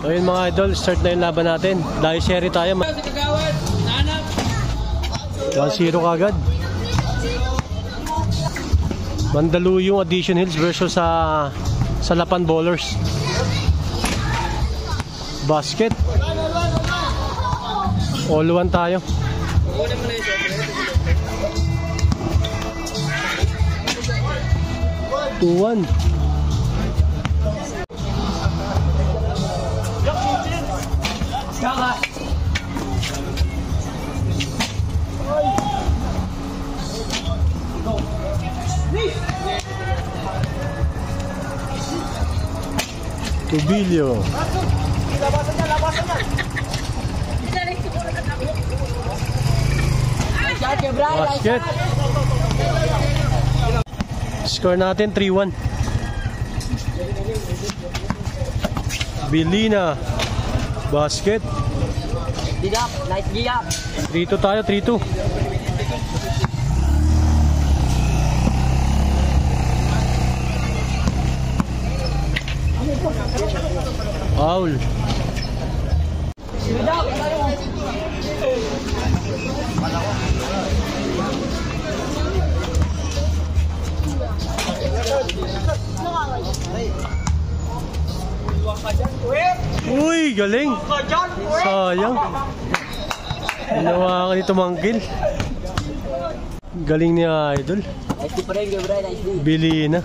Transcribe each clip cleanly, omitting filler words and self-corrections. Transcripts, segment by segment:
So yun mga idol, start na yung laban natin. Dahil seri tayo. 1-0 kagad. Mandaluyong Addition Hills versus sa Lapan Bowlers. Basket. All one tayo. 2-1. Tubilio. Basket. Score natin 3-1. Bilina. Basket. 3-2 tayo, 3-2. Foul. Uy, galing. Sayang. Ginawa ka nito mangkil. Galing niya idol. Bili na.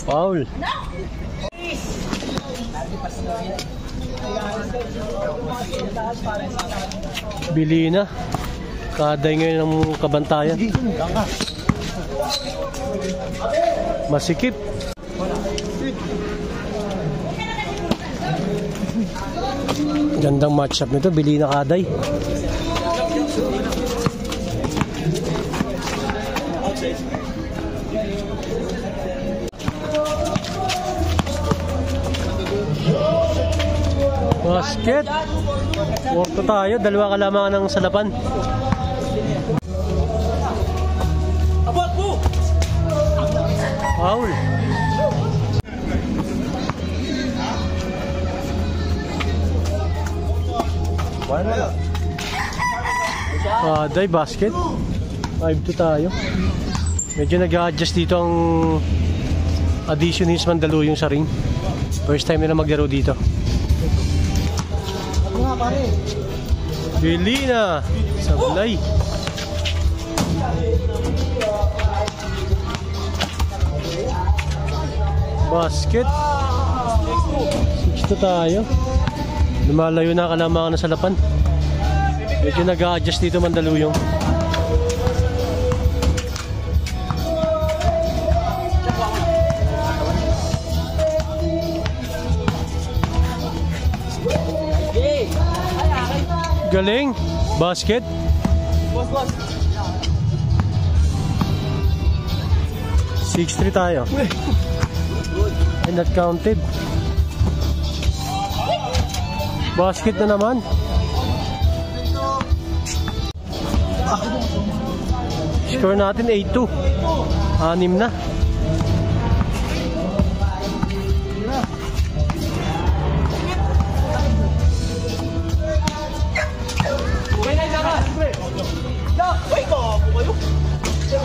Foul. Bili na. Kaday ngayon ng kabantayan. Masikip. Gandang matchup nito, Bili na kaday. Basket. Worto tayo, dalawa kalamangan ng Salapan. Foul. Day basket. 5-2 tayo. Medyo nag-a-adjust dito ang Addition Hills Mandaluyong sa ring. First time nila maglaro dito. Bilina sablay. Basket. 6-2 tayo. Lumalayo na kalamangan na Salapan. Medyo nag-a-adjust dito Mandaluyong. Galing. Basket. Boss. 6-3 tayo. And not counted. Basket na naman. Score natin 8-2. 6 na.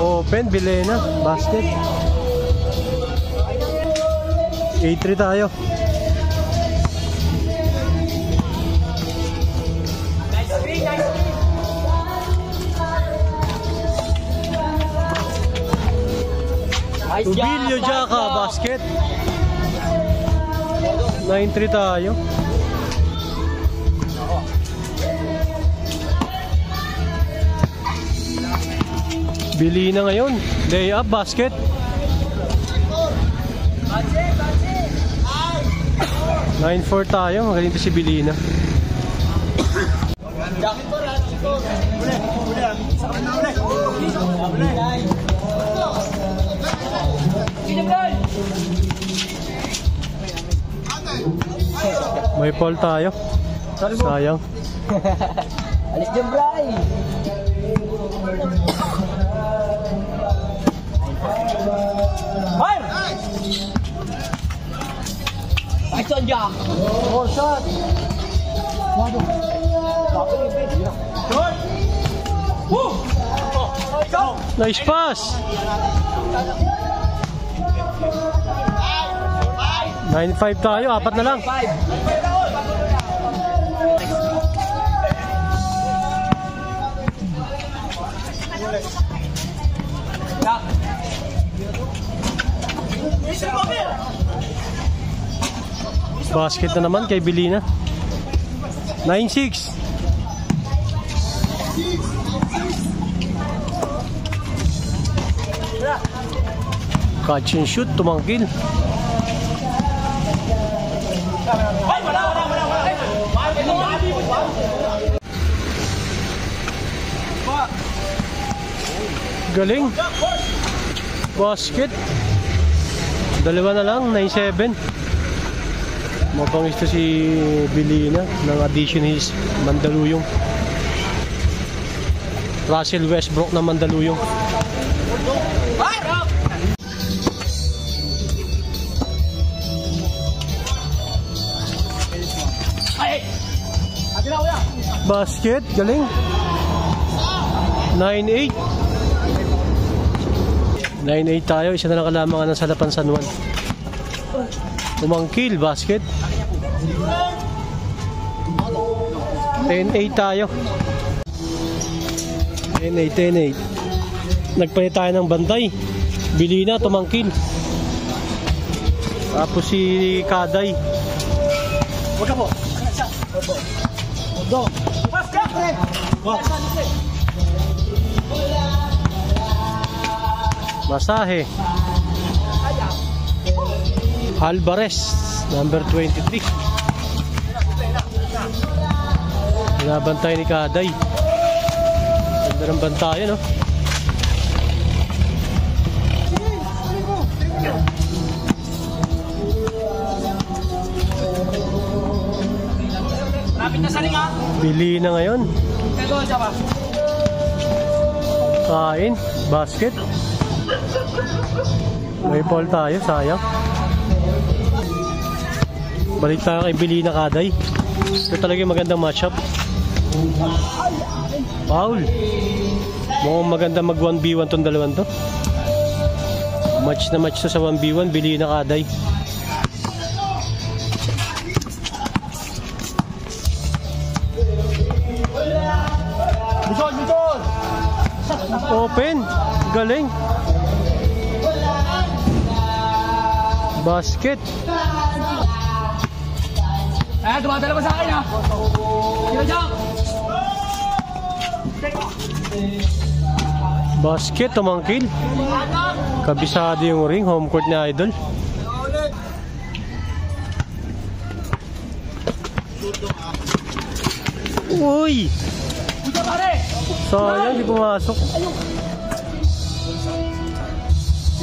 Open, Bilena, basket. 8-3 tayo. Tubilio Jaka, basket. 9-3 tayo. Bili na ngayon. Lay up, basket. 9-4 tayo. Magaling to si Bilina. May fall tayo. Sayang. Alis dyan, Bray. Action, Jack! Oh, shot! Nice pass! 9-5 tayo, apat na lang. Basket na naman kay Belina. 9-6. Catch and shoot, tumangkil. Galing. Basket. Dalawa na lang, 9-7. Mapangis to si Belina ng addition his Mandaluyong. Russell Westbrook na Mandaluyong. Basket, galing. 9-8. 9-8 tayo, isa na lang kalamangan ng Salapan San Juan. Tumangkil, basket. 10-8 tayo. 10-8. Nagpalit tayo ng bantay. Belina, tumangkil. Tapos si Kaday. Huwag ka po. Huwag Masahe. Alvarez, number 23. Binabantay ni Kaday. Ganda ng bantayan, no? Belina ngayon. Kain, basket. May ball tayo, sayang. Balik tayo kay Belina, Kaday. Ito talaga yung magandang matchup. Foul. Mukhang maganda mag 1v1 tong dalawan to. Match na match to sa 1v1, Belina, Kaday. Open. Galing. Basket. Tumatala pa sa akin, ha? Kira dyan! Basket, tumangkil. Kabisado yung ring, home court na Idol. Uy! Sayang, di pumasok.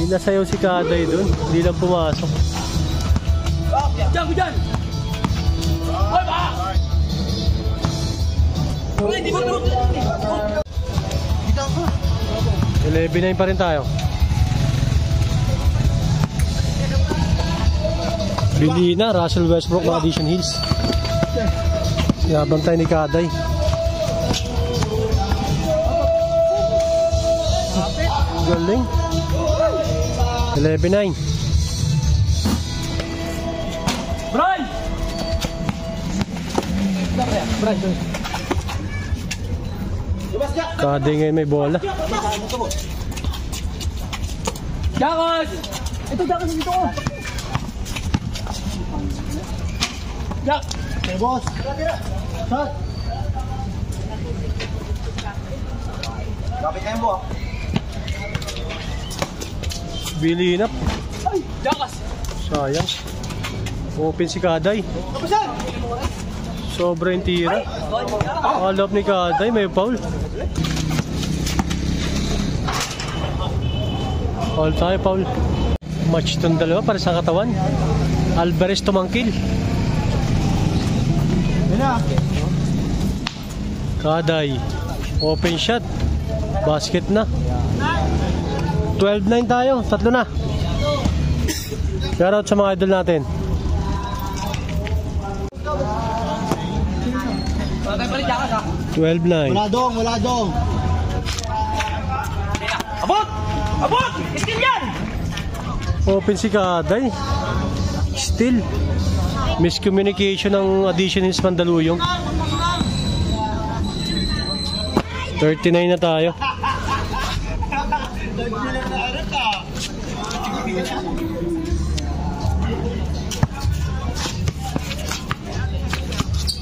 Di nasayaw si Kaday dun. Di lang pumasok. Diyan, diyan! Hoy, ba! Hoy, di ba? 11-9 pa rin tayo. Belina, Russell Westbrook ng Addition Hills. Nabantay ni Kaday. Galing. 11-9. Brian! Kaday ngayon may bola. Jakos! Ito, Jakos, dito ko. Jak! Okay, boss. Shot! Kapit kayo mo, ah. Belina. Ay! Jakos! Sayang. Open si Kaday. Sobra yung tira. Alap ni Kaday, may foul. Foul tayo, foul. Match itong dalawa para sa katawan. Alvarez tumangkil. Kaday. Open shot. Basket na. 12-9 tayo. Tatlo na. Shoutout sa mga idol natin. 12-9. Wala dong, wala dong. Abot! Abot! Steal yan! Open si Kaday. Still. Miscommunication ng addition is Mandaluyong. 39 na tayo.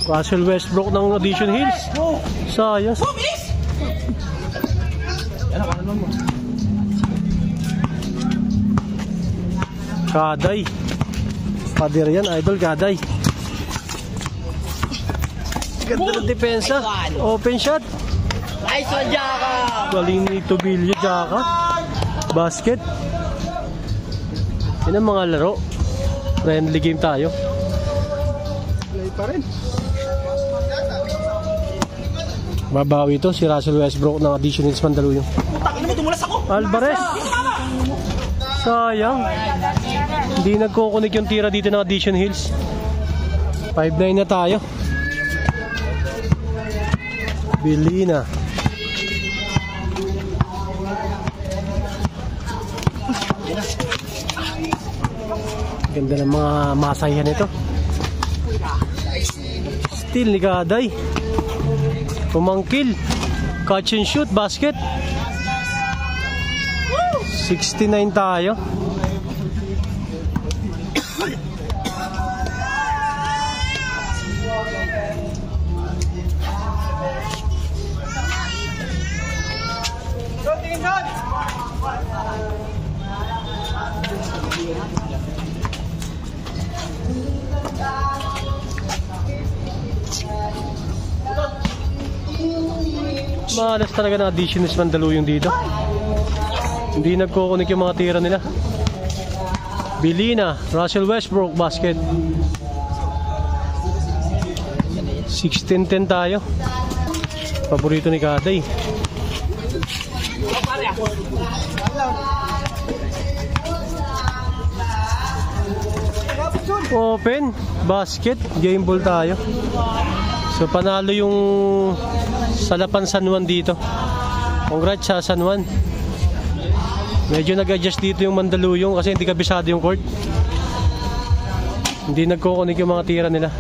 Russell Westbrook ng Addition Hills. Sayang. Kaday. Pader yan, idol Kaday. Ganda ng depensa. Open shot. Nice one, Jaka. Galing ni Tobilio, Jaka. Basket. Yan ang mga laro. Friendly game tayo. Play pa rin. Babawi ito si Russell Westbrook ng Addition Hills Mandaluyong. Putang ina mo, dumulas ako! Alvarez. Sayang. Hindi nagkukunik yung tira dito ng Addition Hills. 5-9 na tayo. Bilina. Ganda ng mga masayan nito. Steal ni Kaday. Pumangkil. Catch and shoot. Basket. 69 tayo. Malas talaga na Addition is Mandaluyong dito. Hindi nagkukunik yung mga tira nila. Bilina, Russell Westbrook, basket. 16-10 tayo. Paborito ni Kaday. Open, basket, game ball tayo. So panalo yung Salapan San Juan dito. Congrats sa San Juan. Medyo nag-adjust dito yung Mandaluyong kasi hindi kabisado yung court. Hindi nagkukunik yung mga tira nila.